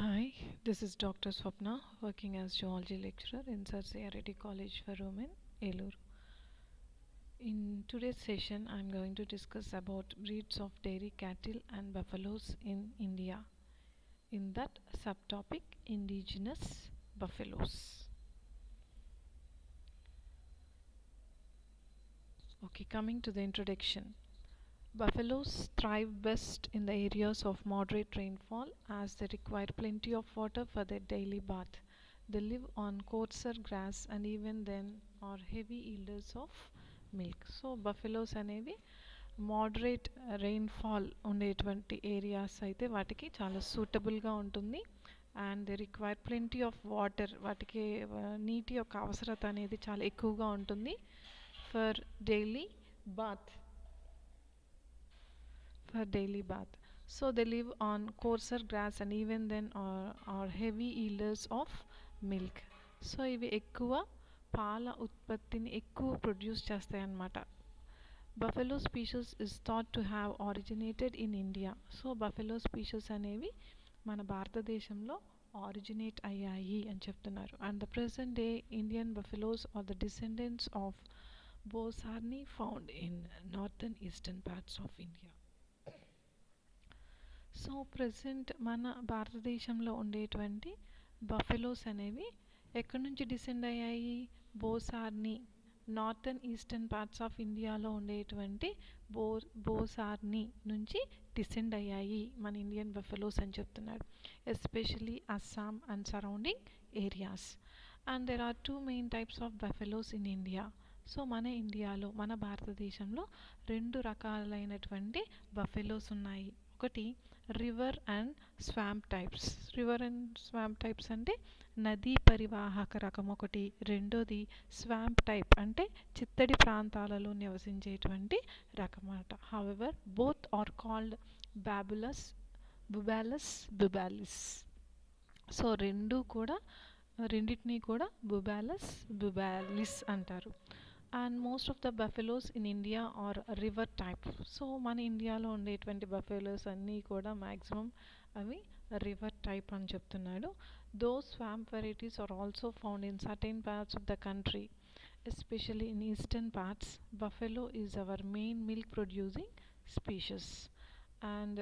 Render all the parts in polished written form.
Hi, this is Dr. Swapna working as zoology lecturer in Sir C.R. Reddy College for Women, Eluru. In today's session, I am going to discuss about breeds of dairy cattle and buffaloes in India. In that subtopic, indigenous buffaloes. Okay, coming to the introduction. Buffaloes thrive best in the areas of moderate rainfall as they require plenty of water for their daily bath. They live on coarser grass and even then are heavy yielders of milk. So buffaloes అనేవి moderate rainfall ఉండేటువంటి areas అయితే వాటికి చాలా సూటబుల్గా ఉంటుంది and they require plenty of water వాటికి నీటి యొక్క అవసరత అనేది చాలా ఎక్కువగా ఉంటుంది for daily bath for daily bath. So they live on coarser grass and even then are heavy yielders of milk. So ఇవి ఎక్కువ పాల ఉత్పత్తిని ఎక్కువ ప్రొడ్యూస్ చేస్తాయి అన్నమాట. Buffalo species is thought to have originated in India. So buffalo species అనేవి మన భారతదేశంలో ఆరిజినేట్ అయ్యాయి అని చెప్తున్నారు. And the present day Indian buffaloes are the descendants of bos arnee found in northern eastern parts of India. So present మన భారతదేశంలో ఉండేటువంటి buffaloes అనేవి ఎక్కడి నుంచి డిసెండ్ అయ్యాయి? Bos arnee northern eastern parts of ఇండియాలో ఉండేటువంటి బోసార్ని నుంచి డిసెండ్ అయ్యాయి మన ఇండియన్ బఫెలోస్ అని చెప్తున్నాడు. Especially Assam and surrounding areas. And there are two main types of buffaloes in India. So మన ఇండియాలో మన భారతదేశంలో రెండు రకాలైనటువంటి బఫెలోస్ ఉన్నాయి. ఒకటి river and swamp types. River and swamp types అంటే నదీ పరివాహక రకం ఒకటి, రెండోది స్వాంప్ టైప్ అంటే చిత్తడి ప్రాంతాలలో నివసించేటువంటి రకం అన్నమాట. However both are called bubalus. So రెండింటినీ కూడా బుబాలిస్ అంటారు. And most of the buffaloes in India are river type. So మన ఇండియాలో ఉండేటువంటి బఫెలోస్ అన్నీ కూడా మ్యాక్సిమం అవి రివర్ టైప్ అని చెప్తున్నాడు. Though swamp varieties are also found in certain parts of the country, especially in eastern parts. Buffalo is our main milk producing species. And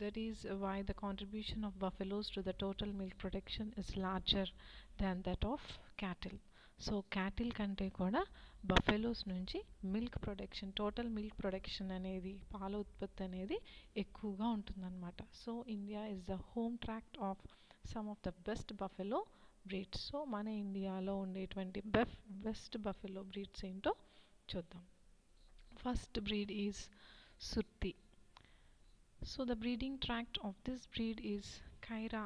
that is why the contribution of buffaloes to the total milk production is larger than that of cattle. So cattle కంటే కూడా buffaloes నుంచి milk production, total milk production అనేది, పాల ఉత్పత్తి అనేది ఎక్కువగా ఉంటుందన్నమాట. So India is the home tract of some of the best buffalo breeds. So మన ఇండియాలో ఉండేటువంటి బెస్ట్ బఫెలో బ్రీడ్స్ ఏంటో చూద్దాం. First breed is Surti. So the breeding tract of this breed is Kaira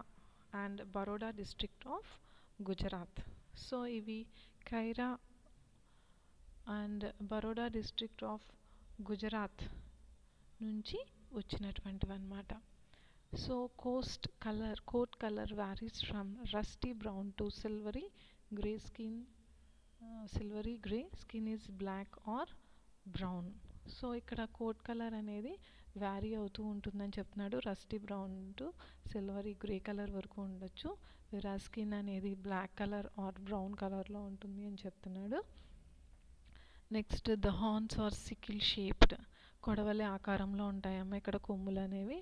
and Baroda district of Gujarat. So ivi Kaira and Baroda district of Gujarat నుంచి వచ్చినటువంటివి అన్నమాట. So coat color varies from rusty brown to silvery grey skin. Silvery grey skin is black or brown. So ఇక్కడ coat colour అనేది vary అవుతూ ఉంటుందని చెప్తున్నాడు. Rusty brown to silvery grey colour వరకు ఉండొచ్చు. వేరే స్కిన్ అనేది బ్లాక్ కలర్ ఆర్ బ్రౌన్ కలర్లో ఉంటుంది అని చెప్తున్నాడు. Next the horns are sickle shaped. కొడవలి ఆకారంలో ఉంటాయమ్మ. ఇక్కడ కొమ్ములు అనేవి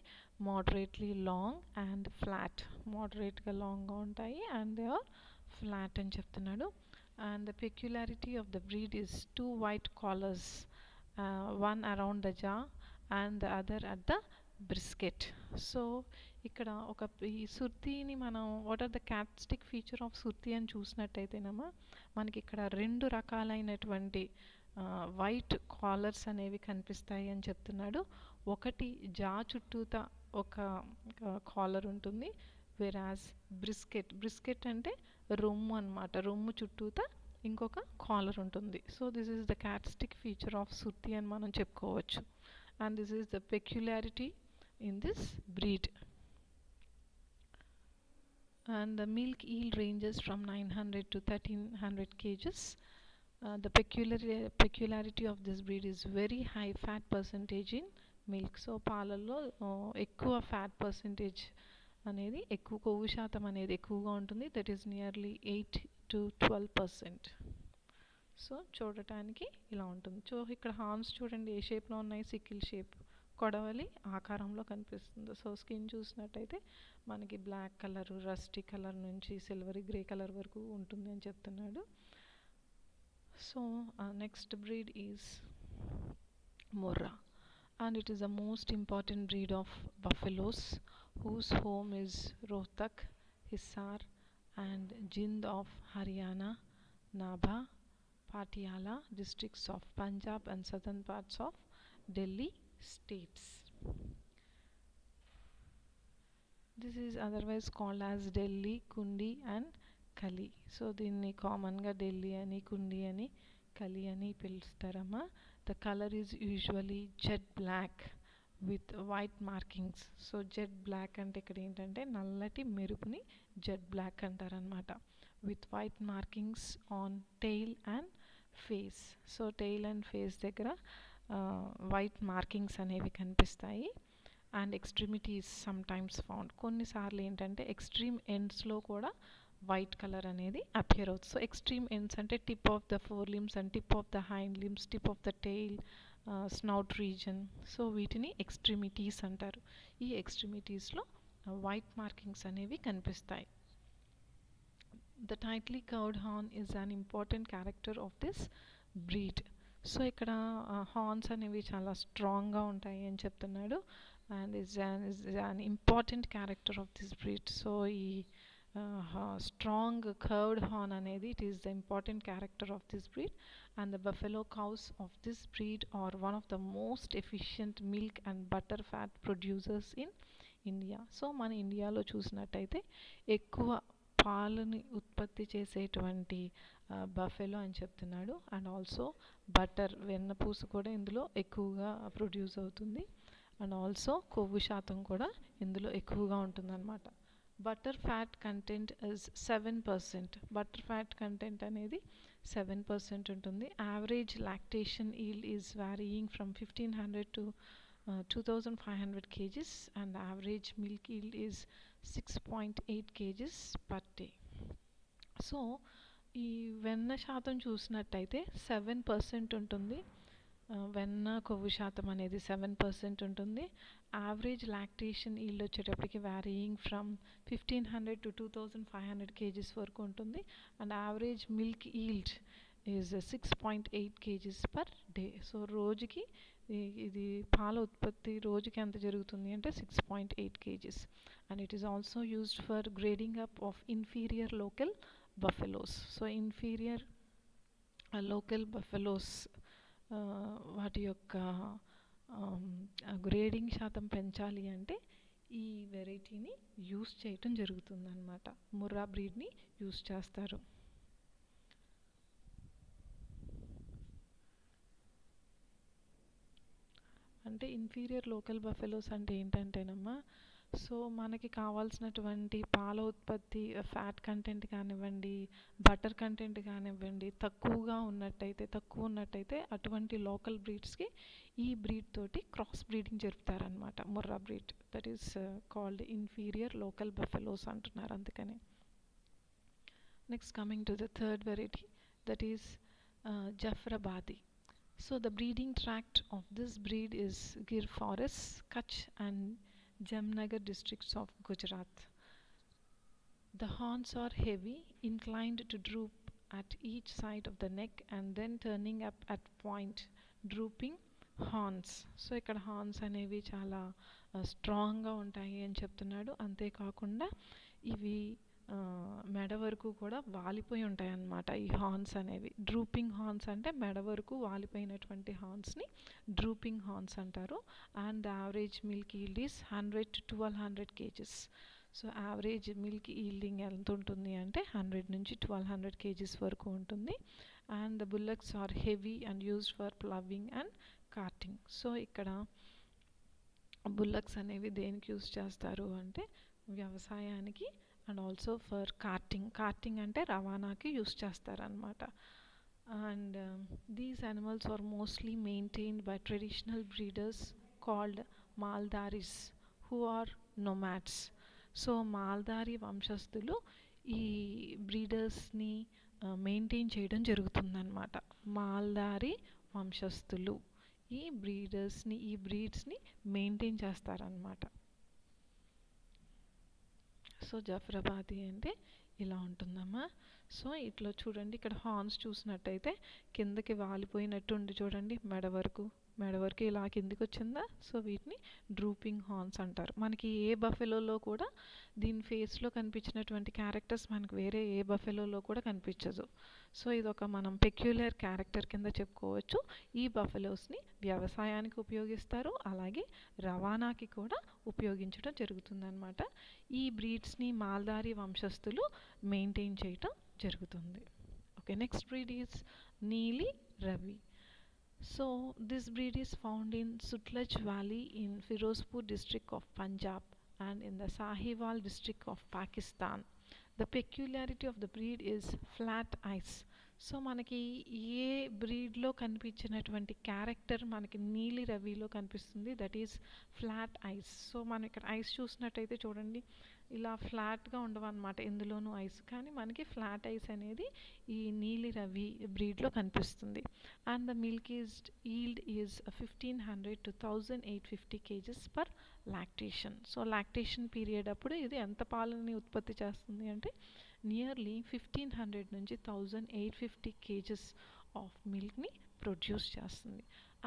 మోడరేట్లీ లాంగ్ అండ్ ఫ్లాట్. మోడరేట్గా లాంగ్గా ఉంటాయి అండ్ దే ఆర్ ఫ్లాట్ అని చెప్తున్నాడు. And the peculiarity of the breed is two white collars, one around the jaw and the other at the brisket. So ఇక్కడ ఈ సుర్తిని మనం what are the characteristic feature of Surti అని చూసినట్టయితేనమ్మా మనకి ఇక్కడ రెండు రకాలైనటువంటి వైట్ కాలర్స్ అనేవి కనిపిస్తాయి అని చెప్తున్నాడు. ఒకటి జా చుట్టూతా ఒక కాలర్ ఉంటుంది. వెరాజ్ బ్రిస్కెట్ అంటే రొమ్ము అన్నమాట. రొమ్ము చుట్టూతా ఇంకొక కాలర్ ఉంటుంది. So this is the characteristic feature of Surti అని మనం చెప్పుకోవచ్చు. And this is the peculiarity in this breed. And the milk yield ranges from 900 to 1300 kgs. The peculiarity of this breed is very high fat percentage in milk. So పాలల్లో ఎక్కువ fat percentage అనేది ఎక్కువ, కొవ్వు శాతం అనేది ఎక్కువగా ఉంటుంది. That is nearly 8 to 12%. So చూడటానికి ఇలా ఉంటుంది. సో ఇక్కడ హార్న్స్ చూడండి ఏ షేప్లో ఉన్నాయి, సికిల్ షేప్, కొడవలి ఆకారంలో కనిపిస్తుంది. సో స్కిన్ చూసినట్టయితే మనకి బ్లాక్ కలర్, రస్టీ కలర్ నుంచి సిల్వరీ గ్రే కలర్ వరకు ఉంటుంది అని చెప్తున్నాడు. So next breed is Morra, and it is the most important breed of buffaloes whose home is Rohtak, Hisar, and Jind of Haryana, Nabha, Patiala districts of Punjab and southern parts of Delhi states. This is otherwise called as Delhi, Kundi and Kali. So దీన్ని కామన్గా ఢిల్లీ అని, కుండి అని, కలి అని పిలుస్తారమ్మా. The color is usually jet black with white markings. So jet black అంటే ఇక్కడ ఏంటంటే నల్లటి మెరుపుని జెట్ బ్లాక్ అంటారనమాట. With white markings on tail and face. So tail and face దగ్గర వైట్ మార్కింగ్స్ అనేవి కనిపిస్తాయి. And extremities sometimes found. కొన్నిసార్లు ఏంటంటే ఎక్స్ట్రీమ్ ఎండ్స్లో కూడా వైట్ కలర్ అనేది అపియర్ అవుతుంది. సో ఎక్స్ట్రీమ్ ఎండ్స్ అంటే tip of the fore limbs and tip of the hind limbs, tip of the tail, snout region. So వీటిని ఎక్స్ట్రిమిటీస్ అంటారు. ఈ ఎక్స్ట్రిమిటీస్లో వైట్ మార్కింగ్స్ అనేవి కనిపిస్తాయి. The tightly curved horn is an important character of this breed. So ఇక్కడ horns అనేవి చాలా స్ట్రాంగ్గా ఉంటాయి అని చెప్తున్నాడు. And is an important character of this breed. So ఈ స్ట్రాంగ్ కర్వ్డ్ హార్న్ అనేది it is the important character of this breed. And the buffalo cows of this breed are one of the most efficient milk and butter fat producers in India. So మన ఇండియాలో చూసినట్టయితే ఎక్కువ పాలని ఉత్పత్తి చేసేటువంటి buffalo అని చెప్తున్నాడు. అండ్ ఆల్సో బటర్, వెన్నపూస కూడా ఇందులో ఎక్కువగా ప్రొడ్యూస్ అవుతుంది. అండ్ ఆల్సో కొవ్వు శాతం కూడా ఇందులో ఎక్కువగా ఉంటుందన్నమాట. Butter fat content is 7%. Butter fat content అనేది 7% ఉంటుంది. Average lactation yield is varying from 1500 to 2500 kgs and average milk yield is 6.8 kgs per day. So ఈ వెన్న శాతం చూసినట్టయితే 7% ఉంటుంది. వెన్న కొవ్వు శాతం అనేది 7% ఉంటుంది. యావరేజ్ లాక్టేషన్ ఈల్డ్ వచ్చేటప్పటికి వ్యారీయింగ్ ఫ్రమ్ 1500 to 2500 kgs వరకు ఉంటుంది. And average milk yield is 6.8 kgs per day. So రోజుకి ఇది పాల ఉత్పత్తి రోజుకి ఎంత జరుగుతుంది అంటే 6.8 kgs. And it is also used for grading up of inferior local buffaloes. So inferior local buffaloes వాటి యొక్క గ్రేడింగ్ శాతం పెంచాలి అంటే ఈ వెరైటీని యూస్ చేయటం జరుగుతుందన్నమాట. ముర్రా బ్రీడ్ని యూస్ చేస్తారు. అంటే ఇన్ఫీరియర్ లోకల్ బఫెలోస్ అంటే ఏంటంటేనమ్మా, సో మనకి కావాల్సినటువంటి పాల ఉత్పత్తి ఫ్యాట్ కంటెంట్ కానివ్వండి, బటర్ కంటెంట్ కానివ్వండి తక్కువ ఉన్నట్టయితే అటువంటి లోకల్ బ్రీడ్స్కి ఈ బ్రీడ్ తోటి క్రాస్ బ్రీడింగ్ జరుపుతారనమాట. Murrah breed that is called inferior local buffaloes అంటున్నారు అందుకని. Next coming to the third variety that is Jafarabadi. So the breeding tract of this breed is Gir Forest, Kutch and Jamnagar districts of Gujarat. The horns are heavy, inclined to droop at each side of the neck and then turning up at point, drooping horns. So ఇక్కడ horns అనేవి చాలా స్ట్రాంగ్గా ఉంటాయి అని చెప్తున్నాడు. అంతేకాకుండా ఇవి మెడ వరకు కూడా వాలిపోయి ఉంటాయి అన్నమాట ఈ హార్న్స్ అనేవి. డ్రూపింగ్ హార్న్స్ అంటే మెడ వరకు వాలిపోయినటువంటి హార్న్స్ని డ్రూపింగ్ హార్న్స్ అంటారు. And the average milk yield is 100 to 1200 kgs. So average milk yielding ఎంత ఉంటుంది అంటే 100 నుంచి 1200 kgs వరకు ఉంటుంది. And the bullocks are heavy and used for ploughing and carting. So ఇక్కడ బుల్లక్స్ అనేవి దేనికి యూజ్ చేస్తారు అంటే వ్యవసాయానికి అండ్ ఆల్సో ఫర్ కార్టింగ్ అంటే రవాణాకి యూస్ చేస్తారనమాట. And these animals are mostly maintained by traditional breeders called Maldharis who are nomads. So Maldhari వంశస్థులు ఈ బ్రీడర్స్ని మెయింటైన్ చేయడం జరుగుతుందన్నమాట. మాల్దారి వంశస్థులు ఈ బ్రీడ్స్ని మెయింటైన్ చేస్తారనమాట. సో జఫ్రాబాదీ అంటే ఇలా ఉంటుందమ్మా. సో ఇట్లా చూడండి, ఇక్కడ హార్న్స్ చూసినట్టయితే కిందకి వాలిపోయినట్టు ఉండి చూడండి, మెడ వరకు ఇలా కిందికి వచ్చిందా. సో వీటిని డ్రూపింగ్ హార్న్స్ అంటారు. మనకి ఏ బఫెలోలో కూడా దీని ఫేస్లో కనిపించినటువంటి క్యారెక్టర్స్ మనకి వేరే ఏ బఫెలోలో కూడా కనిపించదు. సో ఇది ఒక మనం పెక్యులర్ క్యారెక్టర్ కింద చెప్పుకోవచ్చు. ఈ బఫెలోస్ని వ్యవసాయానికి ఉపయోగిస్తారు, అలాగే రవాణాకి కూడా ఉపయోగించడం జరుగుతుందన్నమాట. ఈ బ్రీడ్స్ని మాల్దారి వంశస్థులు మెయింటైన్ చేయటం జరుగుతుంది. ఓకే, నెక్స్ట్ బ్రీడ్ ఈజ్ నీలి Ravi. So this breed is found in Sutlej Valley in Firozpur district of Punjab and in the Sahiwal district of Pakistan. The peculiarity of the breed is flat eyes. So మనకి ఏ బ్రీడ్లో కనిపించినటువంటి character మనకి నీలి రవిలో కనిపిస్తుంది, that is flat ice. So మనం ఇక్కడ ice చూసినట్టయితే చూడండి, ఇలా ఫ్లాట్గా ఉండవన్నమాట ఎందులోనూ ఐస్, కానీ మనకి ఫ్లాట్ ఐస్ అనేది ఈ నీలి రవి బ్రీడ్లో కనిపిస్తుంది. And the milk yield is 1500 to 1850 kgs per lactation. So lactation period అప్పుడు ఇది ఎంత పాలని ఉత్పత్తి చేస్తుంది అంటే నియర్లీ 1500 నుంచి 1850 kgs ఆఫ్ మిల్క్ని ప్రొడ్యూస్ చేస్తుంది.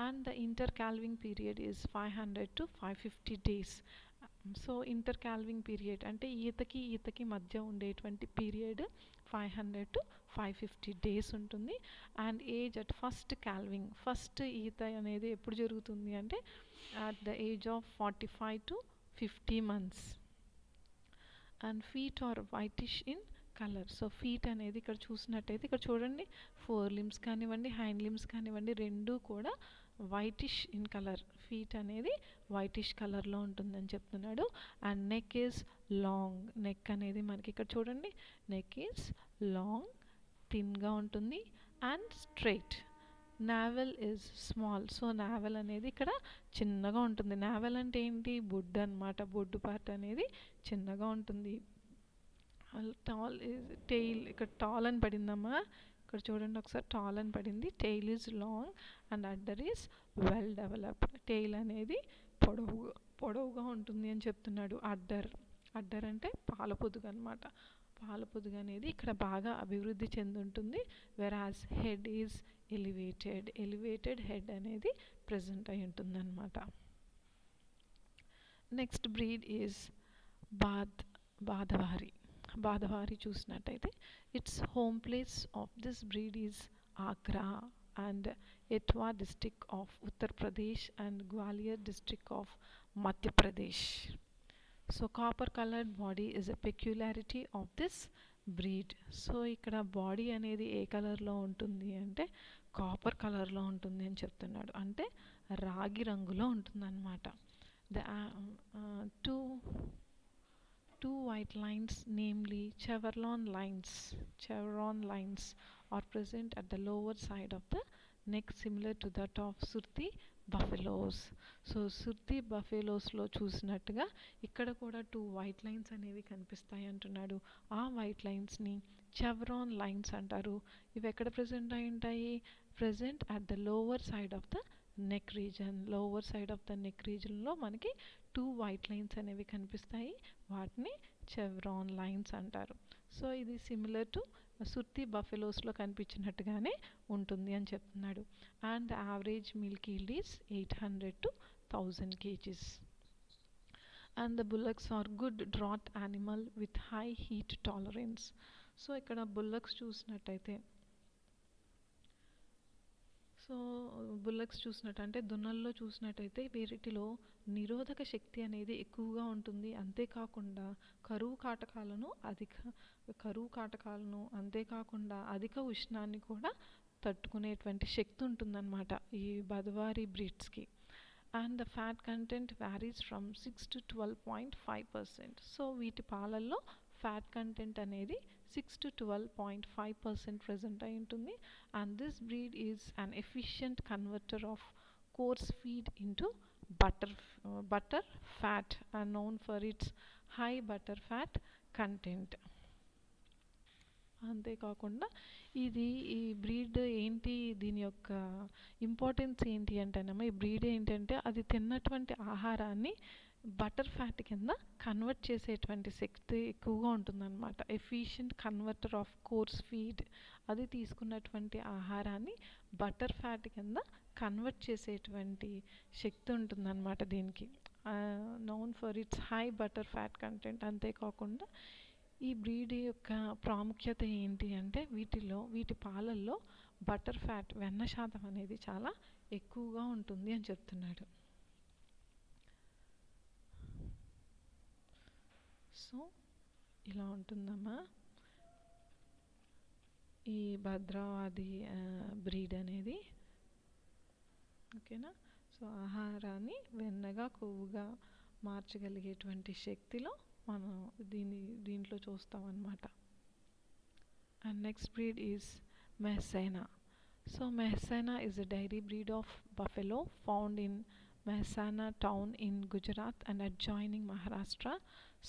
And the inter calving period is 500 to 550 days. So inter calving period అంటే ఈతకి మధ్య ఉండేటువంటి పీరియడ్ 500 to 550 days ఉంటుంది. అండ్ ఏజ్ అట్ ఫస్ట్ ఈత అనేది ఎప్పుడు జరుగుతుంది అంటే at the age of 45 to 50 months. And feet are whitish in colour. So feet అనేది ఇక్కడ చూసినట్టయితే ఇక్కడ చూడండి, ఫోర్ లిమ్స్ కానివ్వండి, హైండ్ లిమ్స్ కానివ్వండి, రెండూ కూడా వైటిష్ ఇన్ కలర్. ఫీట్ అనేది వైటిష్ కలర్లో ఉంటుందని చెప్తున్నాడు. And neck is long. Neck అనేది మనకి ఇక్కడ చూడండి, నెక్ ఈజ్ లాంగ్, థిన్గా ఉంటుంది and straight. Navel is small. So navel అనేది ఇక్కడ చిన్నగా ఉంటుంది. నావెల్ అంటే ఏంటి, బొడ్డు అనమాట. బొడ్డు పార్ట్ అనేది చిన్నగా ఉంటుంది. Tall is tail. ఇక్కడ టాల్ అని పడిందమ్మా, ఇక్కడ చూడండి ఒకసారి, టాల్ అని పడింది. Tail is long and order is well developed. Tail అనేది పొడవుగా ఉంటుంది అని చెప్తున్నాడు. అడ్డర్ అంటే పాలపొదుగు అనమాట. పాలపొదుగు అనేది ఇక్కడ బాగా అభివృద్ధి చెంది ఉంటుంది. వెరాజ్ హెడ్ ఈజ్ ఎలివేటెడ్ హెడ్ అనేది ప్రెజెంట్ అయి ఉంటుంది అనమాట. నెక్స్ట్ బ్రీడ్ ఈజ్ బాధవారి చూసినట్టయితే it's home place of this breed is Agra and Etawah district of Uttar Pradesh and Gwalior district of Madhya Pradesh. So copper coloured body is a peculiarity of this breed. So ఇక్కడ body అనేది ఏ కలర్లో ఉంటుంది అంటే కాపర్ కలర్లో ఉంటుంది అని చెప్తున్నాడు, అంటే రాగి రంగులో ఉంటుందన్నమాట. The two white lines, namely chevron lines are present at the lower side of the neck, similar to that of Surti buffaloes. So Surti బఫెలోస్లో చూసినట్టుగా ఇక్కడ కూడా 2 వైట్ లైన్స్ అనేవి కనిపిస్తాయి అంటున్నాడు. ఆ వైట్ లైన్స్ని చెవ్రాన్ లైన్స్ అంటారు. ఇవి ఎక్కడ ప్రజెంట్ అయి ఉంటాయి, present at the lower side of the neck రీజన్లో మనకి 2 వైట్ లైన్స్ అనేవి కనిపిస్తాయి. వాటిని చెవ్రాన్ లైన్స్ అంటారు. సో ఇది సిమిలర్ టు సుర్తి బఫెలోస్లో కనిపించినట్టుగానే ఉంటుంది అని చెప్తున్నాడు. And the average milk yield is 800 to 1000 kgs. And the bullocks are good draught animal with high heat tolerance. So ఇక్కడ బుల్లక్స్ చూసినట్టయితే అంటే దున్నల్లో చూసినట్టయితే వీటిలో నిరోధక శక్తి అనేది ఎక్కువగా ఉంటుంది. అంతేకాకుండా కరువు కాటకాలను అంతేకాకుండా అధిక ఉష్ణాన్ని కూడా తట్టుకునేటువంటి శక్తి ఉంటుందన్నమాట ఈ బదవారి బ్రీడ్స్కి. And the fat content varies from 6 to 12.5%. So వీటి పాలల్లో ఫ్యాట్ కంటెంట్ అనేది 6 to 12.5% present అయి ఉంటుంది. And this breed is an efficient converter of course feed into butter fat and known for its high butter fat content. అంతేకాకుండా ఇది ఈ breed ఏంటి, దీని యొక్క ఇంపార్టెన్స్ ఏంటి అంటేనేమో, ఈ బ్రీడ్ ఏంటంటే అది తిన్నటువంటి ఆహారాన్ని బటర్ ఫ్యాట్ కింద కన్వర్ట్ చేసేటువంటి శక్తి ఎక్కువగా ఉంటుందన్నమాట. Efficient converter of course feed, అది తీసుకున్నటువంటి ఆహారాన్ని బటర్ ఫ్యాట్ కింద కన్వర్ట్ చేసేటువంటి శక్తి ఉంటుందన్నమాట దీనికి. Known for it's high butter fat content. అంతేకాకుండా ఈ బ్రీడ్ యొక్క ప్రాముఖ్యత ఏంటి అంటే వీటి పాలల్లో బటర్ ఫ్యాట్, వెన్న శాతం అనేది చాలా ఎక్కువగా ఉంటుంది అని చెప్తున్నాడు. సో ఇలా ఉంటుందమ్మా ఈ భద్రావతి బ్రీడ్ అనేది. ఓకేనా. సో ఆహారాన్ని వెన్నగా, కొవ్వుగా మార్చగలిగేటువంటి శక్తిలో మనం దీంట్లో చూస్తామన్నమాట. And next breed is Mehsana. So Mehsana is a dairy breed of buffalo found in Mehsana town in Gujarat and adjoining Maharashtra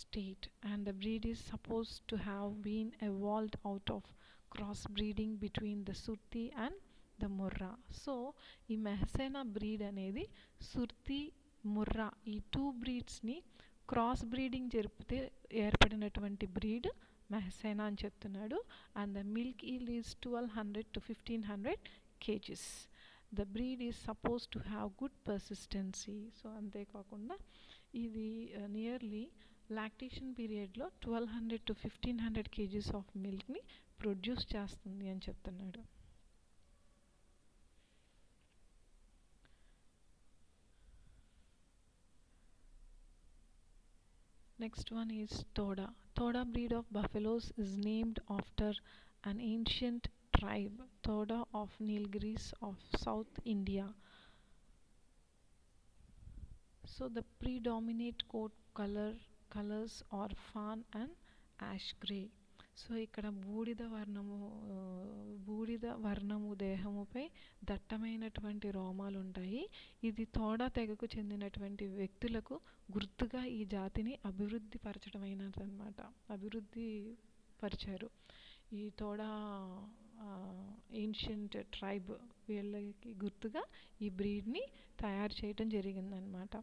state, and the breed is supposed to have been evolved out of crossbreeding between the Surti and the Murra. So ఈ మెహసేనా breed అనేది సుర్తి, ముర్రా ఈ 2 బ్రీడ్స్ని cross breeding జరిపితే ఏర్పడినటువంటి breed మెహసేనా అని చెప్తున్నాడు. And the milk yield is 1200 to 1500 kgs. The breed is suppose to have good persistency. So అంతేకాకుండా ఇది nearly lactation పీరియడ్లో 1200 to 1500 kgs of మిల్క్ని ప్రొడ్యూస్ చేస్తుంది అని చెప్తున్నాడు. Next one is Toda. Toda breed of buffaloes is named after an ancient tribe, Toda of Nilgiris of South India. So the predominant coat colors are fawn and ash grey. So ఇక్కడ బూడిద వర్ణము దేహముపై దట్టమైనటువంటి రోమాలు ఉంటాయి. ఇది తోడా తెగకు చెందినటువంటి వ్యక్తులకు గుర్తుగా ఈ జాతిని అభివృద్ధి పరిచారు. ఈ తోడా ఏన్షియంట్ ట్రైబ్ వీళ్ళకి గుర్తుగా ఈ బ్రీడ్ని తయారు చేయడం జరిగిందనమాట.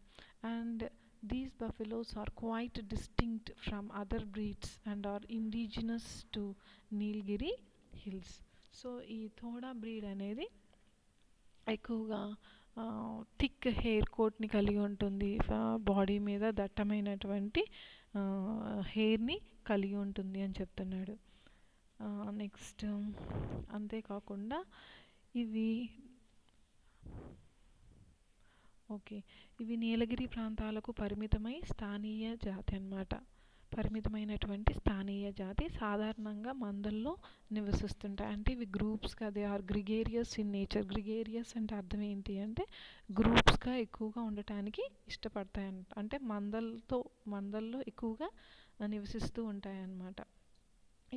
And these buffaloes are quite distinct from other breeds and are indigenous to Nilgiri hills. So ఈ తోడా బ్రీడ్ అనేది ఎక్కువగా థిక్ హెయిర్ కోట్ని కలిగి ఉంటుంది, బాడీ మీద దట్టమైనటువంటి హెయిర్ని కలిగి ఉంటుంది అని చెప్తున్నాడు. నెక్స్ట్ అంతేకాకుండా ఇవి నీలగిరి ప్రాంతాలకు పరిమితమైనటువంటి స్థానీయ జాతి. సాధారణంగా మందల్లో నివసిస్తుంటాయి. అంటే ఇవి గ్రూప్స్గా, దే ఆర్ గ్రిగేరియస్ ఇన్ నేచర్. గ్రిగేరియస్ అంటే అర్థం ఏంటి అంటే గ్రూప్స్గా ఎక్కువగా ఉండటానికి ఇష్టపడతాయి అంటే మందల్లో ఎక్కువగా నివసిస్తూ ఉంటాయి అన్నమాట.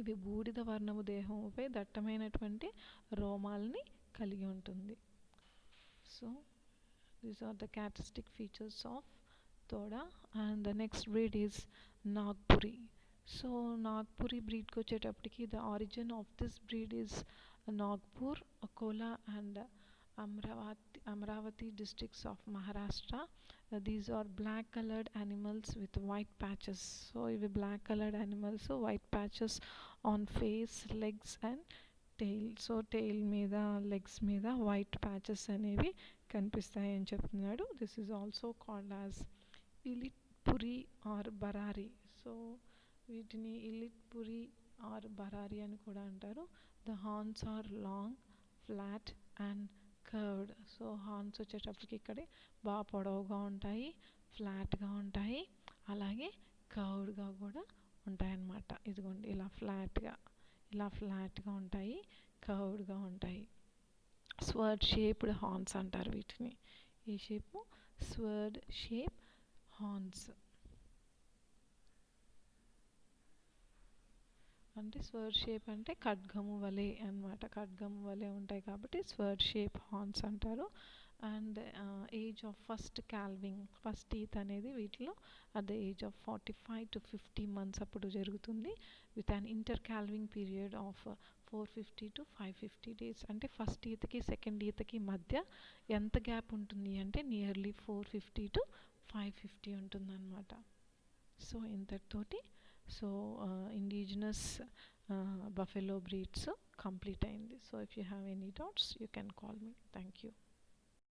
ఇవి బూడిద వర్ణము దేహంపై దట్టమైనటువంటి రోమాల్ని కలిగి ఉంటుంది. So these are the characteristic features of Toda. And the next breed is Nagpuri. So Nagpuri breed ko vachetaptiki, the origin of this breed is Nagpur, Akola and Amravati districts of Maharashtra. These are black colored animals with white patches. So ivi black colored animals, so white patches on face, legs and tail. So tail మీద, legs మీద white patches అనేవి కనిపిస్తాయి అని చెప్తున్నాడు. This is also called as Ellichpuri or Barari. So వీటిని Ellichpuri or Barari అని కూడా అంటారు. The horns are long, flat and curved. So horns వచ్చేటప్పటికి ఇక్కడే బాగా పొడవుగా ఉంటాయి, ఫ్లాట్గా ఉంటాయి, అలాగే కర్వ్డ్గా కూడా ఉంటాయన్నమాట. ఇదిగోండి ఇలా ఫ్లాట్గా ఉంటాయి, కర్వ్డ్గా ఉంటాయి. స్వర్డ్ షేప్డ్ హార్న్స్ అంటారు వీటిని. ఈ షేపు స్వర్డ్ షేప్ హార్న్స్ అంటే స్వర్డ్ షేప్ అంటే ఖడ్గము వలె అన్నమాట. ఖడ్గము వలె ఉంటాయి కాబట్టి స్వర్డ్ షేప్ హార్న్స్ అంటారు. And age of first calving first teeth అనేది వీటిలో at the age of 45 to 50 months అప్పుడు జరుగుతుంది with an inter calving period of 450 to 550 days. అంటే ఫస్ట్ ఈతకి సెకండ్ ఈతకి మధ్య ఎంత గ్యాప్ ఉంటుంది అంటే నియర్లీ 450 to 550 ఉంటుందన్నమాట. సో ఇంతటితోటి so indigenous buffalo breeds complete అయింది. So if you have any doubts you can call me. Thank you.